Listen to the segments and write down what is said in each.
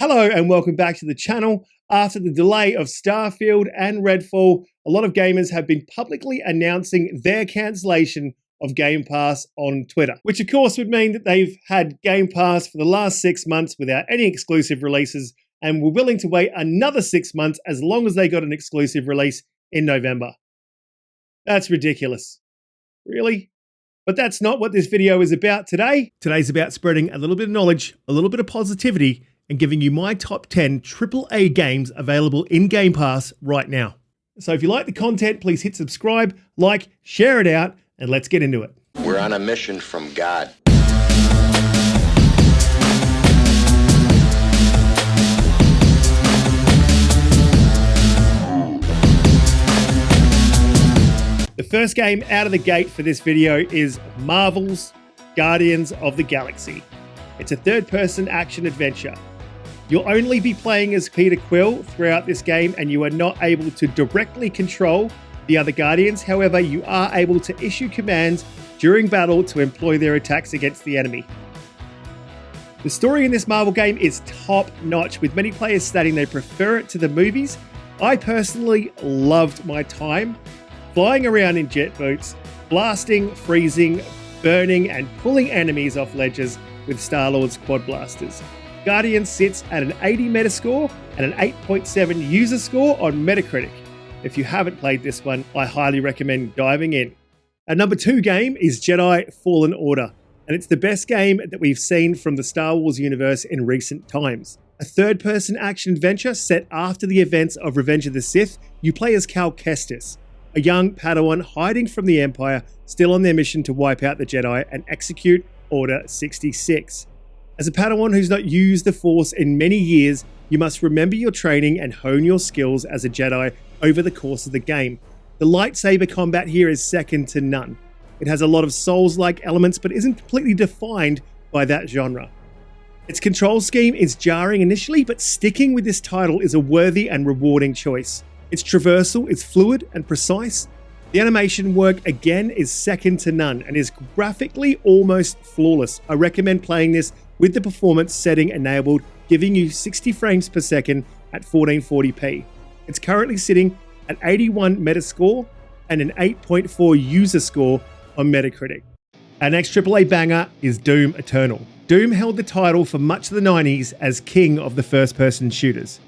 Hello and welcome back to the channel. After the delay of Starfield and Redfall, a lot of gamers have been publicly announcing their cancellation of Game Pass on Twitter, which of course would mean that they've had Game Pass for the last 6 months without any exclusive releases and were willing to wait another 6 months as long as they got an exclusive release in November. That's ridiculous. Really? But that's not what this video is about today. Today's about spreading a little bit of knowledge, a little bit of positivity, and giving you my top 10 AAA games available in Game Pass right now. So if you like the content, please hit subscribe, like, share it out, and let's get into it. We're on a mission from God. The first game out of the gate for this video is Marvel's Guardians of the Galaxy. It's a third-person action adventure. You'll only be playing as Peter Quill throughout this game, and you are not able to directly control the other Guardians. However, you are able to issue commands during battle to employ their attacks against the enemy. The story in this Marvel game is top-notch, with many players stating they prefer it to the movies. I personally loved my time flying around in jet boots, blasting, freezing, burning, and pulling enemies off ledges with Star-Lord's quad blasters. Guardians sits at an 80 Metascore and an 8.7 user score on Metacritic. If you haven't played this one, I highly recommend diving in. Our number 2 game is Jedi Fallen Order, and it's the best game that we've seen from the Star Wars universe in recent times. A third-person action adventure set after the events of Revenge of the Sith. You play as Cal Kestis, a young Padawan hiding from the Empire, still on their mission to wipe out the Jedi and execute Order 66. As a Padawan who's not used the Force in many years, you must remember your training and hone your skills as a Jedi over the course of the game. The lightsaber combat here is second to none. It has a lot of Souls-like elements, but isn't completely defined by that genre. Its control scheme is jarring initially, but sticking with this title is a worthy and rewarding choice. Its traversal is fluid and precise. The animation work again is second to none and is graphically almost flawless. I recommend playing this with the performance setting enabled, giving you 60 frames per second at 1440p. It's currently sitting at 81 Metascore and an 8.4 user score on Metacritic. Our next AAA banger is Doom Eternal. Doom held the title for much of the 90s as king of the first-person shooters,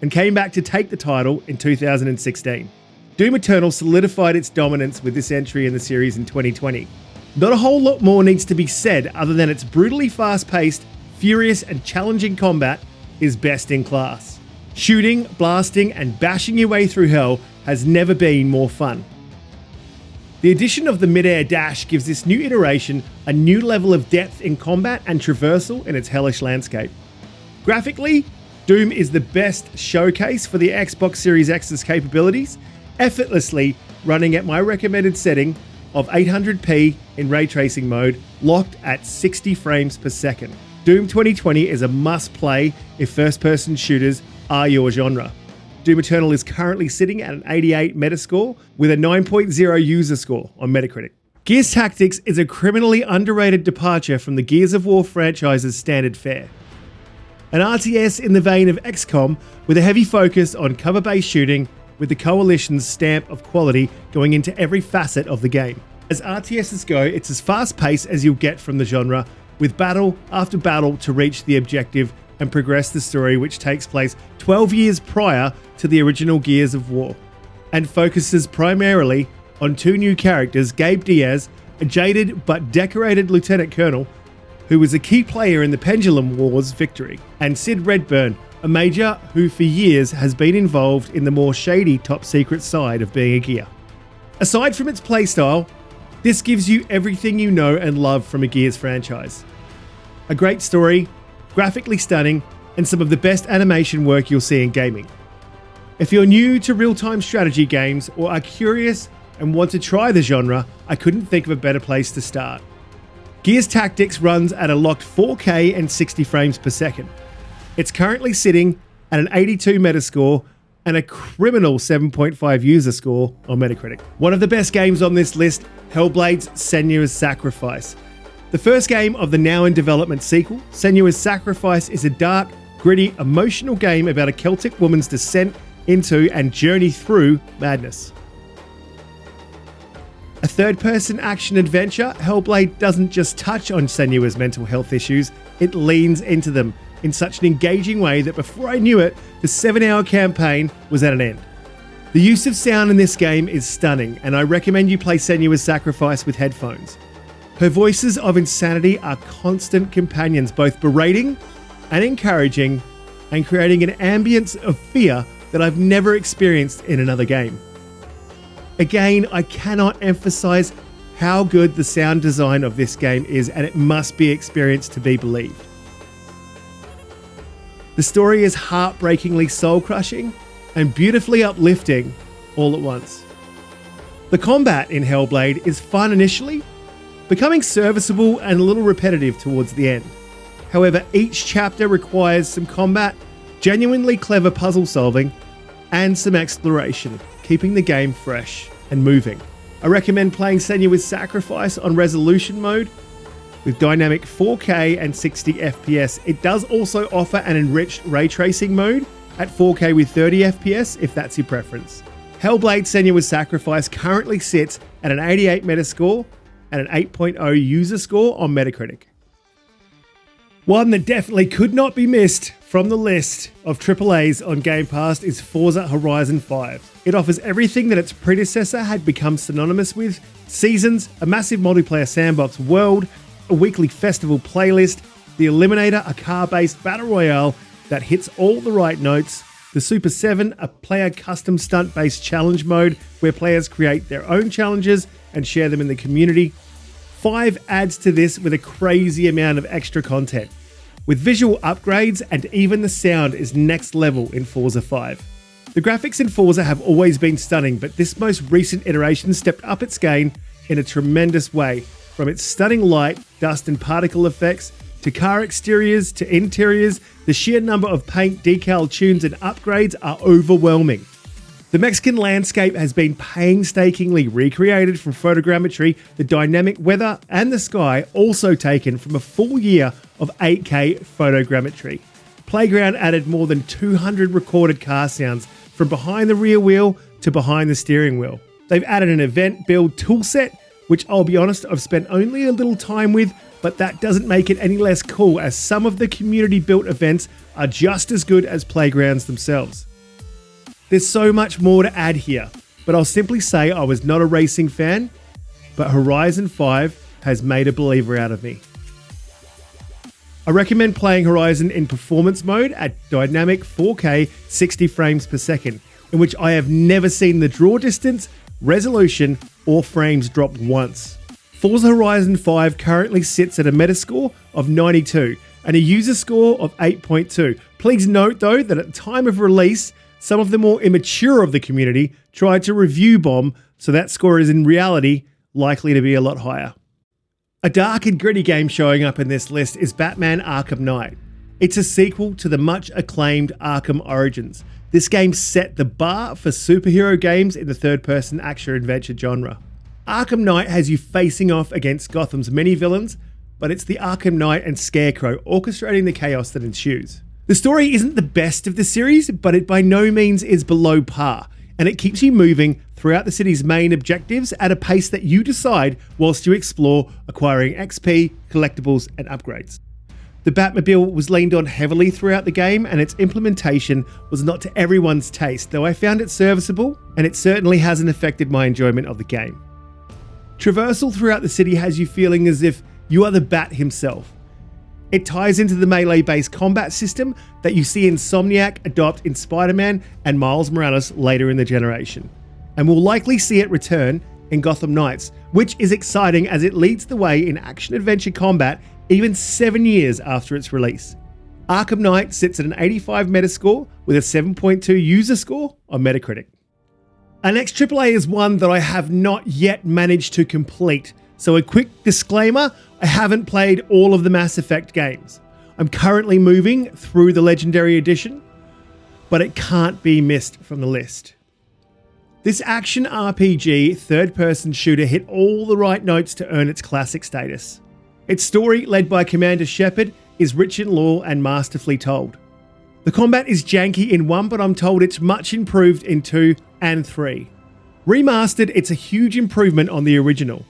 and came back to take the title in 2016. Doom Eternal solidified its dominance with this entry in the series in 2020. Not a whole lot more needs to be said other than its brutally fast-paced, furious and challenging combat is best in class. Shooting, blasting and bashing your way through hell has never been more fun. The addition of the mid-air dash gives this new iteration a new level of depth in combat and traversal in its hellish landscape. Graphically, Doom is the best showcase for the Xbox Series X's capabilities, effortlessly running at my recommended setting of 800p in ray tracing mode, locked at 60 frames per second. Doom 2020 is a must-play if first-person shooters are your genre. Doom Eternal is currently sitting at an 88 Metascore with a 9.0 user score on Metacritic. Gears Tactics is a criminally underrated departure from the Gears of War franchise's standard fare. An RTS in the vein of XCOM with a heavy focus on cover-based shooting, with the Coalition's stamp of quality going into every facet of the game. As RTSs go, it's as fast-paced as you'll get from the genre, with battle after battle to reach the objective and progress the story, which takes place 12 years prior to the original Gears of War, and focuses primarily on 2 new characters, Gabe Diaz, a jaded but decorated lieutenant colonel who was a key player in the Pendulum War's victory, and Sid Redburn, a major who for years has been involved in the more shady top-secret side of being a Gear. Aside from its playstyle, this gives you everything you know and love from a Gears franchise. A great story, graphically stunning, and some of the best animation work you'll see in gaming. If you're new to real-time strategy games or are curious and want to try the genre, I couldn't think of a better place to start. Gears Tactics runs at a locked 4K and 60 frames per second. It's currently sitting at an 82 Metascore and a criminal 7.5 user score on Metacritic. One of the best games on this list, Hellblade's Senua's Sacrifice. The first game of the now in development sequel, Senua's Sacrifice is a dark, gritty, emotional game about a Celtic woman's descent into and journey through madness. A third-person action-adventure, Hellblade doesn't just touch on Senua's mental health issues, it leans into them in such an engaging way that before I knew it, the 7-hour campaign was at an end. The use of sound in this game is stunning, and I recommend you play Senua's Sacrifice with headphones. Her voices of insanity are constant companions, both berating and encouraging, and creating an ambience of fear that I've never experienced in another game. Again, I cannot emphasize how good the sound design of this game is, and it must be experienced to be believed. The story is heartbreakingly soul-crushing and beautifully uplifting all at once. The combat in Hellblade is fun initially, becoming serviceable and a little repetitive towards the end. However, each chapter requires some combat, genuinely clever puzzle solving, and some exploration, keeping the game fresh and moving. I recommend playing Senua's Sacrifice on resolution mode with dynamic 4K and 60 FPS. It does also offer an enriched ray tracing mode at 4K with 30 FPS if that's your preference. Hellblade Senua's Sacrifice currently sits at an 88 Metascore and an 8.0 user score on Metacritic. One that definitely could not be missed from the list of AAAs on Game Pass is Forza Horizon 5. It offers everything that its predecessor had become synonymous with: seasons, a massive multiplayer sandbox world, a weekly festival playlist, the Eliminator, a car-based battle royale that hits all the right notes, the Super 7, a player custom stunt-based challenge mode where players create their own challenges and share them in the community. 5 adds to this with a crazy amount of extra content, with visual upgrades, and even the sound is next level in Forza 5. The graphics in Forza have always been stunning, but this most recent iteration stepped up its game in a tremendous way, from its stunning light, dust and particle effects, to car exteriors, to interiors. The sheer number of paint, decal, tunes and upgrades are overwhelming. The Mexican landscape has been painstakingly recreated from photogrammetry, the dynamic weather and the sky also taken from a full year of 8K photogrammetry. Playground added more than 200 recorded car sounds from behind the rear wheel to behind the steering wheel. They've added an event build toolset, which I'll be honest, I've spent only a little time with, but that doesn't make it any less cool, as some of the community built events are just as good as playgrounds themselves. There's so much more to add here, but I'll simply say I was not a racing fan, but Horizon 5 has made a believer out of me. I recommend playing Horizon in performance mode at dynamic 4K 60 frames per second, in which I have never seen the draw distance, resolution, or frames drop once. Forza Horizon 5 currently sits at a Metascore of 92 and a user score of 8.2. Please note though that at the time of release, some of the more immature of the community tried to review bomb, so that score is in reality likely to be a lot higher. A dark and gritty game showing up in this list is Batman Arkham Knight. It's a sequel to the much acclaimed Arkham Origins. This game set the bar for superhero games in the third-person action-adventure genre. Arkham Knight has you facing off against Gotham's many villains, but it's the Arkham Knight and Scarecrow orchestrating the chaos that ensues. The story isn't the best of the series, but it by no means is below par, and it keeps you moving throughout the city's main objectives at a pace that you decide whilst you explore, acquiring XP, collectibles, and upgrades. The Batmobile was leaned on heavily throughout the game, and its implementation was not to everyone's taste, though I found it serviceable, and it certainly hasn't affected my enjoyment of the game. Traversal throughout the city has you feeling as if you are the Bat himself. It ties into the melee-based combat system that you see Insomniac adopt in Spider-Man and Miles Morales later in the generation, and we'll likely see it return in Gotham Knights, which is exciting as it leads the way in action-adventure combat even 7 years after its release. Arkham Knight sits at an 85 Metascore with a 7.2 user score on Metacritic. Our next AAA is one that I have not yet managed to complete, so a quick disclaimer, I haven't played all of the Mass Effect games. I'm currently moving through the Legendary Edition, but it can't be missed from the list. This action RPG third-person shooter hit all the right notes to earn its classic status. Its story, led by Commander Shepard, is rich in lore and masterfully told. The combat is janky in 1, but I'm told it's much improved in 2 and 3. Remastered, it's a huge improvement on the original.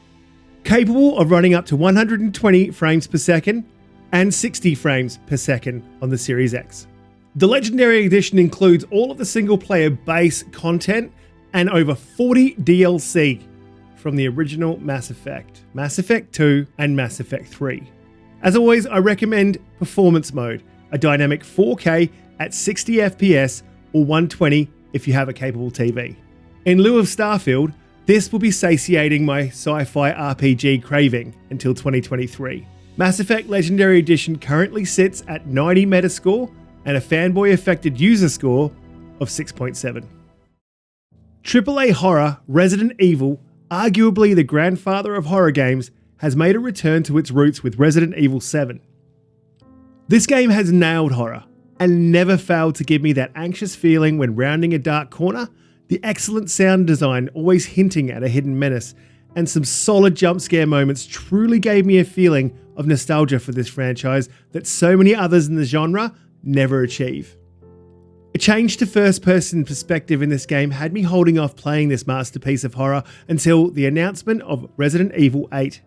Capable of running up to 120 frames per second and 60 frames per second on the Series X. The Legendary Edition includes all of the single-player base content and over 40 DLC from the original Mass Effect, Mass Effect 2 and Mass Effect 3. As always, I recommend Performance Mode, a dynamic 4K at 60 FPS or 120 if you have a capable TV. In lieu of Starfield, this will be satiating my sci-fi RPG craving until 2023. Mass Effect Legendary Edition currently sits at 90 Metascore and a fanboy-affected user score of 6.7. AAA horror Resident Evil, arguably the grandfather of horror games, has made a return to its roots with Resident Evil 7. This game has nailed horror and never failed to give me that anxious feeling when rounding a dark corner, the excellent sound design always hinting at a hidden menace, and some solid jump scare moments truly gave me a feeling of nostalgia for this franchise that so many others in the genre never achieve. A change to first-person perspective in this game had me holding off playing this masterpiece of horror until the announcement of Resident Evil 8.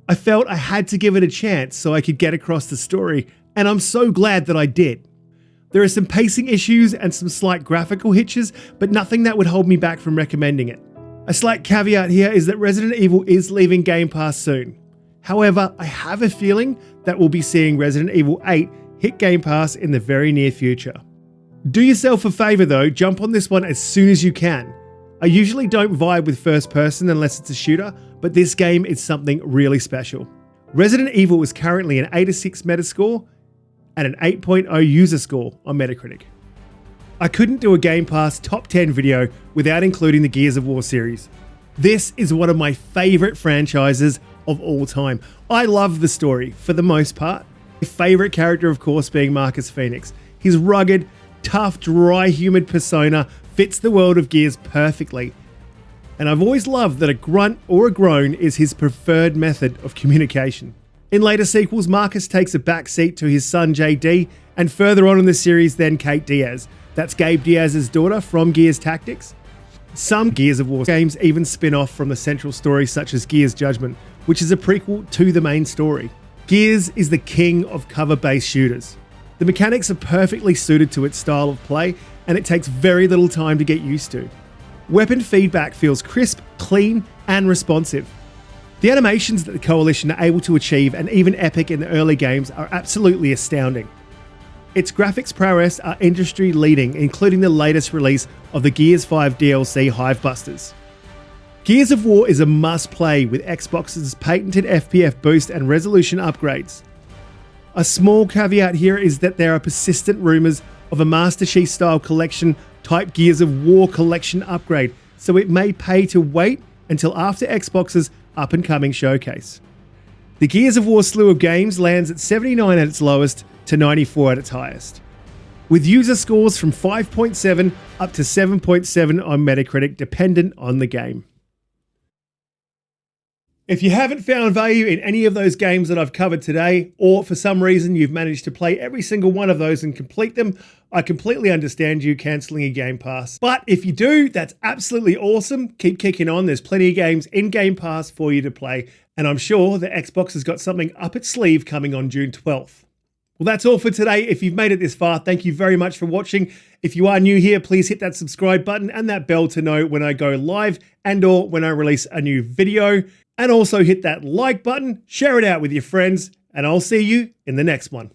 I felt I had to give it a chance so I could get across the story, and I'm so glad that I did. There are some pacing issues and some slight graphical hitches, but nothing that would hold me back from recommending it. A slight caveat here is that Resident Evil is leaving Game Pass soon. However, I have a feeling that we'll be seeing Resident Evil 8 hit Game Pass in the very near future. Do yourself a favour though, jump on this one as soon as you can. I usually don't vibe with first person unless it's a shooter, but this game is something really special. Resident Evil is currently an 86 Metascore and an 8.0 user score on Metacritic. I couldn't do a Game Pass top 10 video without including the Gears of War series. This is one of my favourite franchises of all time. I love the story for the most part. My favourite character, of course, being Marcus Phoenix. His rugged, tough, dry, humid persona fits the world of Gears perfectly. And I've always loved that a grunt or a groan is his preferred method of communication. In later sequels, Marcus takes a backseat to his son JD, and further on in the series then Kate Diaz. That's Gabe Diaz's daughter from Gears Tactics. Some Gears of War games even spin off from the central story, such as Gears Judgment, which is a prequel to the main story. Gears is the king of cover-based shooters. The mechanics are perfectly suited to its style of play, and it takes very little time to get used to. Weapon feedback feels crisp, clean, and responsive. The animations that the Coalition are able to achieve, and even Epic in the early games, are absolutely astounding. Its graphics prowess are industry leading, including the latest release of the Gears 5 DLC Hivebusters. Gears of War is a must-play with Xbox's patented FPS boost and resolution upgrades. A small caveat here is that there are persistent rumours of a Master Chief style collection type Gears of War collection upgrade, so it may pay to wait until after Xbox's up-and-coming showcase. The Gears of War slew of games lands at 79 at its lowest to 94 at its highest, with user scores from 5.7 up to 7.7 on Metacritic, dependent on the game. If you haven't found value in any of those games that I've covered today, or for some reason you've managed to play every single one of those and complete them, I completely understand you cancelling a Game Pass. But if you do, that's absolutely awesome. Keep kicking on. There's plenty of games in Game Pass for you to play, and I'm sure that Xbox has got something up its sleeve coming on June 12th. Well, that's all for today. If you've made it this far, thank you very much for watching. If you are new here, please hit that subscribe button and that bell to know when I go live and or when I release a new video. And also hit that like button, share it out with your friends, and I'll see you in the next one.